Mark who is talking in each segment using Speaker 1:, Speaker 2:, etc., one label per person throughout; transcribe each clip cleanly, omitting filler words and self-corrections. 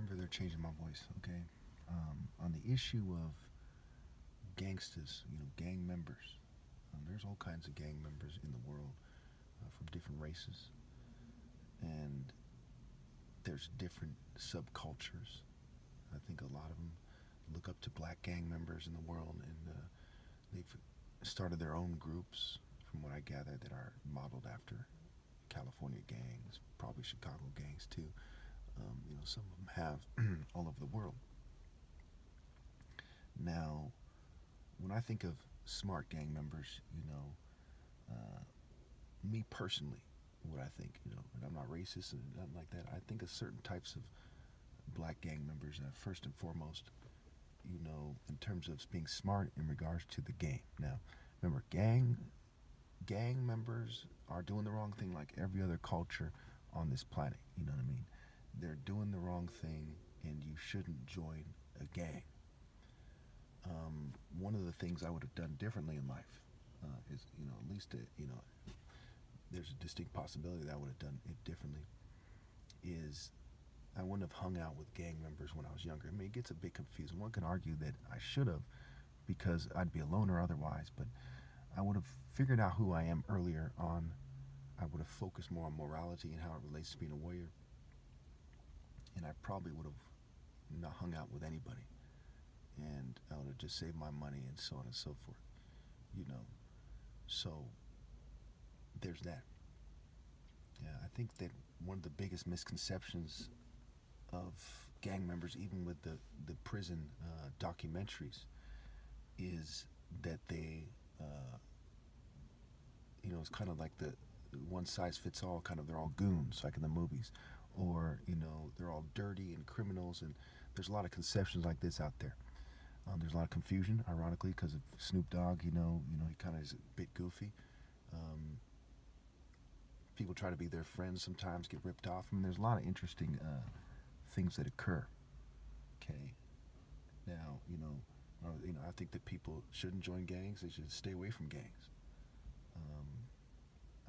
Speaker 1: remember they're changing my voice, okay? On the issue of gangsters, gang members. There's all kinds of gang members in the world from different races, and there's different subcultures. I think a lot of them look up to black gang members in the world, and they've started their own groups, from what I gather, that are modeled after California gangs, probably Chicago gangs too. Some of them have all over the world. Now, when I think of smart gang members, me personally, what I think, and I'm not racist and nothing like that. I think of certain types of black gang members, first and foremost, in terms of being smart in regards to the game. Now, remember, gang members are doing the wrong thing like every other culture on this planet. You know what I mean? They're doing the wrong thing, and you shouldn't join a gang. One of the things I would have done differently in life is, at least, there's a distinct possibility that I would have done it differently, is I wouldn't have hung out with gang members when I was younger. I mean, it gets a bit confusing. One can argue that I should have, because I'd be a loner otherwise, but I would have figured out who I am earlier on. I would have focused more on morality and how it relates to being a warrior, and I probably would have not hung out with anybody, and I would have just saved my money and so on and so forth, So there's that. Yeah, I think that one of the biggest misconceptions of gang members, even with the prison documentaries, is that they, it's kind of like the one size fits all, kind of, they're all goons, like in the movies, or, they're all dirty and criminals, and there's a lot of conceptions like this out there. There's a lot of confusion, ironically, because of Snoop Dogg. He kind of is a bit goofy. People try to be their friends, sometimes get ripped off. I mean, there's a lot of interesting things that occur. Okay. Now, I think that people shouldn't join gangs. They should stay away from gangs.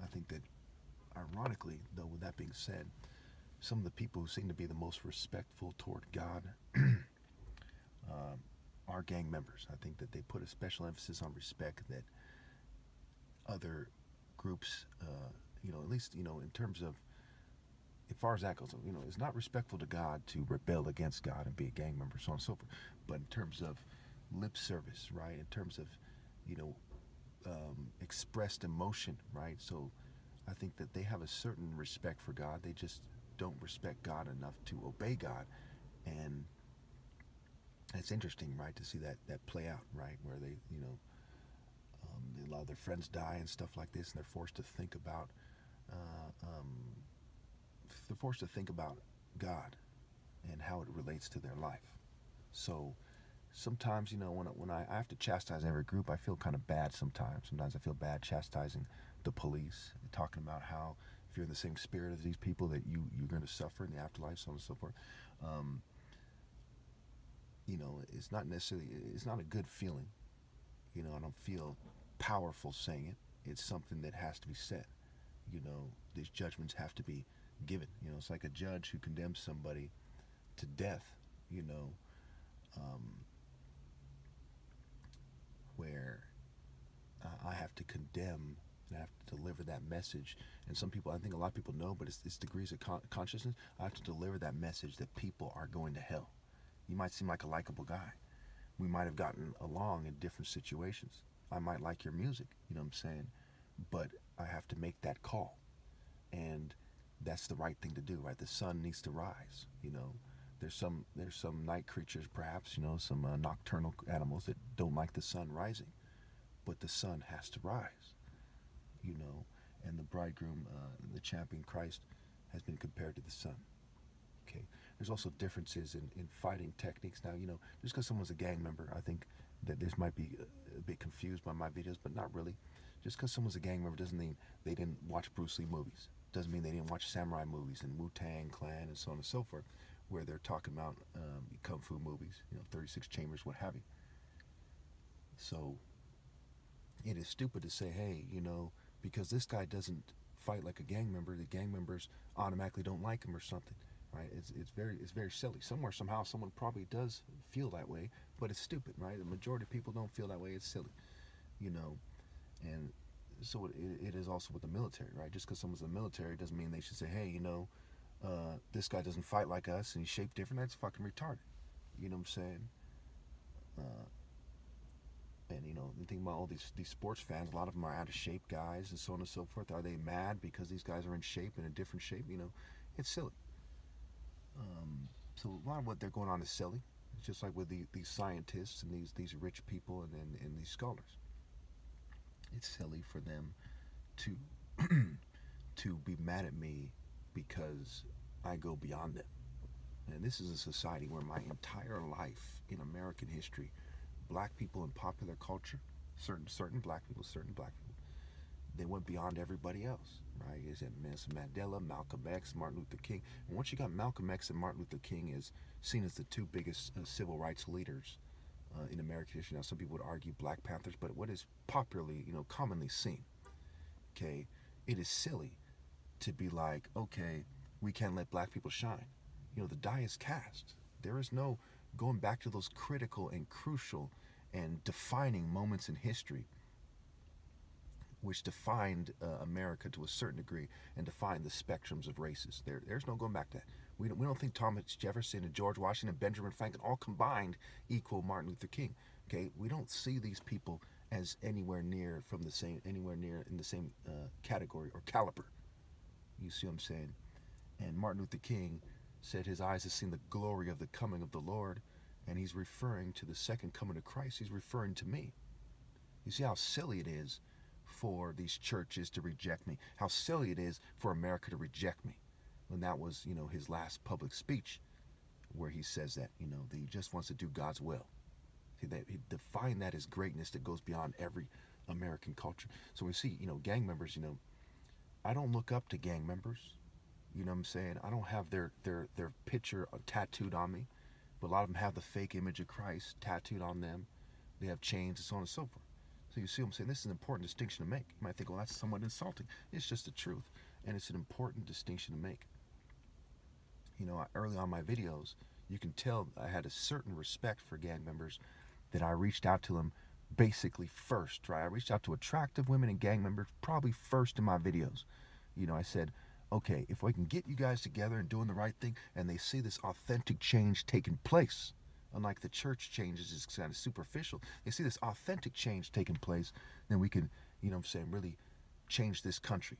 Speaker 1: I think that, ironically, though, with that being said, some of the people who seem to be the most respectful toward God are gang members. I think that they put a special emphasis on respect that other groups, at least, in terms of, as far as that goes, it's not respectful to God to rebel against God and be a gang member, so on and so forth. But in terms of lip service, right? In terms of, expressed emotion, right? So I think that they have a certain respect for God. They just don't respect God enough to obey God. And it's interesting, right, to see that play out, right, where they, a lot of their friends die and stuff like this, and they're forced to think about God and how it relates to their life. So sometimes, when I have to chastise every group, I feel kind of bad sometimes. Sometimes I feel bad chastising the police, talking about how if you're in the same spirit as these people that you're going to suffer in the afterlife, so on and so forth. It's not necessarily, it's not a good feeling. I don't feel powerful saying it. It's something that has to be said. These judgments have to be given. It's like a judge who condemns somebody to death, where I have to condemn and I have to deliver that message. And some people, I think a lot of people know, but it's degrees of consciousness. I have to deliver that message that people are going to hell. You might seem like a likable guy. We might have gotten along in different situations. I might like your music, you know what I'm saying? But I have to make that call. And that's the right thing to do, right? The sun needs to rise, There's some night creatures, perhaps, some nocturnal animals that don't like the sun rising. But the sun has to rise, and the bridegroom, the champion Christ, has been compared to the sun. Okay. There's also differences in fighting techniques. Now, just because someone's a gang member, I think that this might be a bit confused by my videos, but not really. Just because someone's a gang member doesn't mean they didn't watch Bruce Lee movies. Doesn't mean they didn't watch samurai movies and Wu-Tang Clan and so on and so forth, where they're talking about kung fu movies, 36 Chambers, what have you. So it is stupid to say, hey, because this guy doesn't fight like a gang member, the gang members automatically don't like him or something. right? It's very silly. Somewhere, somehow, someone probably does feel that way, but it's stupid, right? The majority of people don't feel that way. It's silly, you know. And so it is also with the military, right? Just because someone's in the military doesn't mean they should say, hey, this guy doesn't fight like us and he's shaped different. That's fucking retarded. You know what I'm saying? And the thing about all these sports fans, a lot of them are out of shape guys and so on and so forth. Are they mad because these guys are in shape, in a different shape? It's silly. So a lot of what they're going on is silly. It's just like with these scientists and these rich people and these scholars. It's silly for them to to be mad at me because I go beyond them. And this is a society where my entire life in American history, black people in popular culture, certain black people, they went beyond everybody else, right? Is it Nelson Mandela, Malcolm X, Martin Luther King? And once you got Malcolm X and Martin Luther King is seen as the two biggest civil rights leaders in American history. Now, some people would argue Black Panthers, but what is popularly, commonly seen, okay, it is silly to be like, okay, we can't let black people shine. The die is cast. There is no going back to those critical and crucial and defining moments in history which defined America to a certain degree and defined the spectrums of races. There's no going back to that. We don't think Thomas Jefferson and George Washington and Benjamin Franklin all combined equal Martin Luther King. Okay, we don't see these people as anywhere near in the same category or caliber. You see what I'm saying? And Martin Luther King said his eyes have seen the glory of the coming of the Lord, and he's referring to the second coming of Christ. He's referring to me. You see how silly it is for these churches to reject me, how silly it is for America to reject me, when that was, his last public speech, where he says that, that he just wants to do God's will. See, that he defined that as greatness that goes beyond every American culture. So we see, gang members, I don't look up to gang members. You know what I'm saying? I don't have their picture tattooed on me, but a lot of them have the fake image of Christ tattooed on them. They have chains and so on and so forth. So you see what I'm saying? This is an important distinction to make. You might think, well, that's somewhat insulting. It's just the truth, and it's an important distinction to make. Early on my videos, you can tell I had a certain respect for gang members, that I reached out to them basically first, right? I reached out to attractive women and gang members probably first in my videos. I said, okay, if we can get you guys together and doing the right thing, and they see this authentic change taking place, unlike the church changes is kind of superficial, they see this authentic change taking place, then we can, really change this country.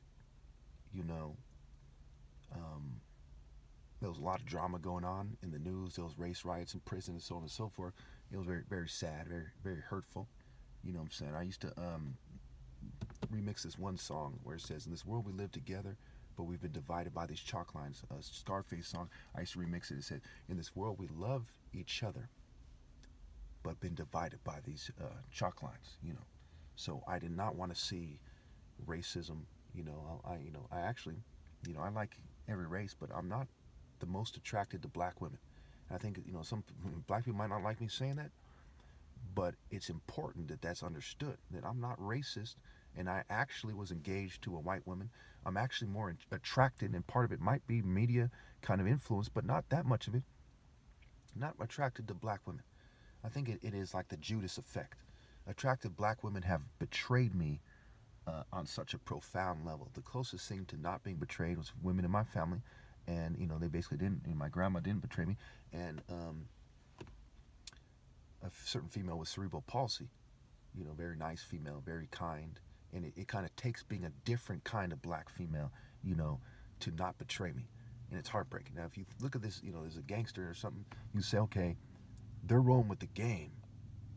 Speaker 1: There was a lot of drama going on in the news. There was race riots in prison and so on and so forth. It was very, very sad, very, very hurtful. You know what I'm saying? I used to remix this one song where it says, in this world we live together, but we've been divided by these chalk lines. A Scarface song, I used to remix it. It said, in this world we love each other, but been divided by these chalk lines. So I did not want to see racism. I actually, I like every race, but I'm not the most attracted to black women. And I think, some black people might not like me saying that, but it's important that that's understood, that I'm not racist, and I actually was engaged to a white woman. I'm actually more attracted, and part of it might be media kind of influence, but not that much of it. Not attracted to black women. I think it is like the Judas effect. Attractive black women have betrayed me on such a profound level. The closest thing to not being betrayed was women in my family, and they basically didn't. My grandma didn't betray me, and a certain female with cerebral palsy, very nice female, very kind, and it kind of takes being a different kind of black female, to not betray me, and it's heartbreaking. Now, if you look at this, there's a gangster or something, you say, okay, they're rolling with the game.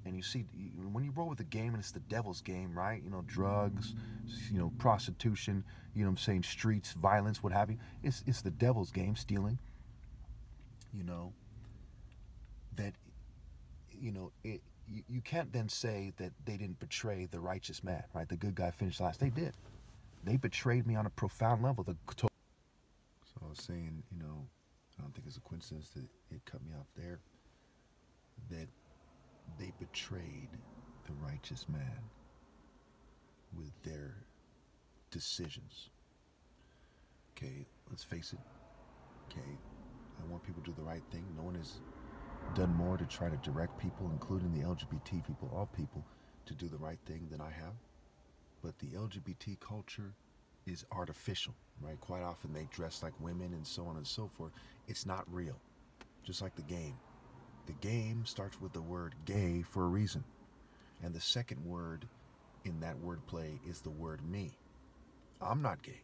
Speaker 1: And you see, when you roll with the game, and it's the devil's game, right? Drugs, prostitution, streets, violence, what have you. It's the devil's game, stealing. That, you can't then say that they didn't betray the righteous man, right? The good guy finished last. They did. They betrayed me on a profound level. So I was saying, I don't think it's a coincidence that it cut me off there. That they betrayed the righteous man with their decisions. Okay, let's face it. Okay, people do the right thing. No one has done more to try to direct people, including the LGBT people, all people, to do the right thing than I have. But the LGBT culture is artificial, right? Quite often they dress like women and so on and so forth. It's not real. Just like the game. The game starts with the word gay for a reason. And the second word in that wordplay is the word me. I'm not gay.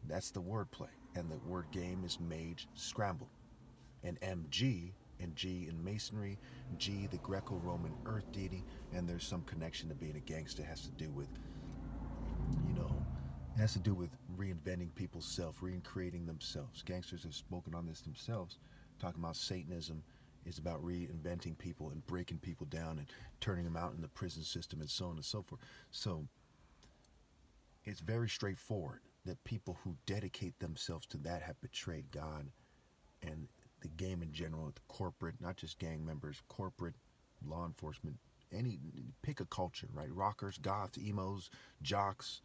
Speaker 1: That's the wordplay. And the word game is mage scrambled. And MG, and G in masonry, G the Greco-Roman earth deity, and there's some connection to being a gangster. It has to do with, it has to do with reinventing people's self, recreating themselves. Gangsters have spoken on this themselves, talking about Satanism is about reinventing people and breaking people down and turning them out in the prison system and so on and so forth. So it's very straightforward that people who dedicate themselves to that have betrayed God and the game in general, the corporate, not just gang members, corporate, law enforcement, pick a culture, right? Rockers, goths, emos, jocks,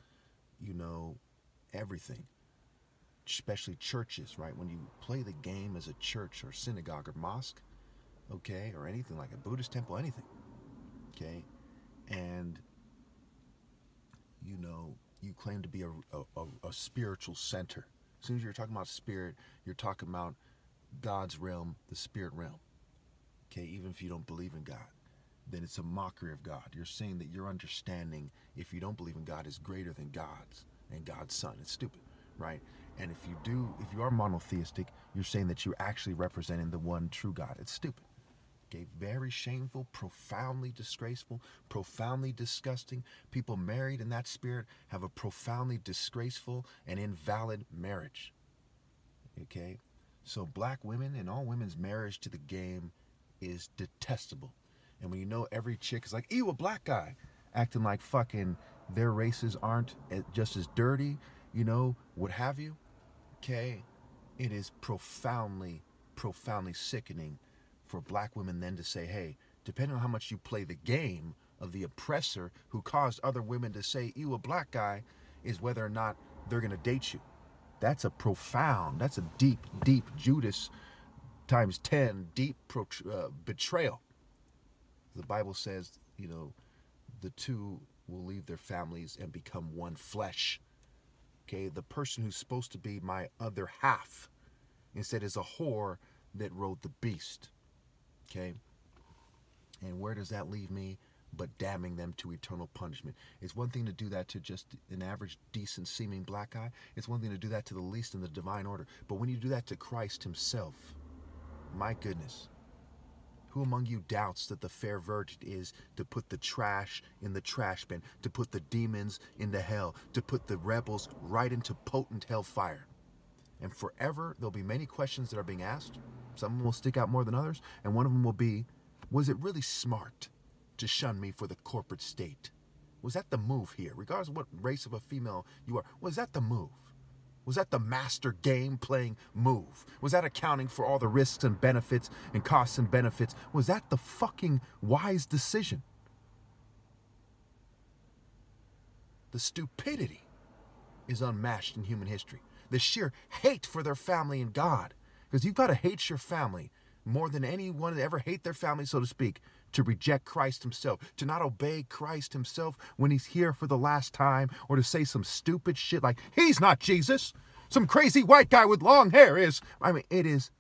Speaker 1: everything. Especially churches, right? When you play the game as a church or synagogue or mosque, okay, or anything like a Buddhist temple, anything, okay, and you claim to be a spiritual center. As soon as you're talking about spirit, you're talking about God's realm, the spirit realm. Okay, even if you don't believe in God, then it's a mockery of God. You're saying that your understanding, if you don't believe in God, is greater than God's and God's Son. It's stupid, right? And if you are monotheistic, you're saying that you're actually representing the one true God. It's stupid. Okay, very shameful, profoundly disgraceful, profoundly disgusting. People married in that spirit have a profoundly disgraceful and invalid marriage. Okay? So black women and all women's marriage to the game is detestable. And when every chick is like, ew, a black guy, acting like fucking their races aren't just as dirty, what have you, okay, it is profoundly, profoundly sickening for black women then to say, hey, depending on how much you play the game of the oppressor who caused other women to say, ew, a black guy, is whether or not they're going to date you. That's a deep, deep Judas times 10, deep betrayal. The Bible says, the two will leave their families and become one flesh. Okay, the person who's supposed to be my other half instead is a whore that rode the beast. Okay, and where does that leave me? But damning them to eternal punishment. It's one thing to do that to just an average, decent seeming black guy. It's one thing to do that to the least in the divine order. But when you do that to Christ himself, my goodness, who among you doubts that the fair verdict is to put the trash in the trash bin, to put the demons into hell, to put the rebels right into potent hellfire? And forever, there'll be many questions that are being asked. Some of them will stick out more than others. And one of them will be, was it really smart to shun me for the corporate state? Was that the move here? Regardless of what race of a female you are, was that the move? Was that the master game playing move? Was that accounting for all the risks and benefits and costs and benefits? Was that the fucking wise decision? The stupidity is unmatched in human history. The sheer hate for their family and God. Because you've got to hate your family more than anyone to ever hate their family, so to speak, to reject Christ himself, to not obey Christ himself when he's here for the last time, or to say some stupid shit like, he's not Jesus, some crazy white guy with long hair is. I mean, it is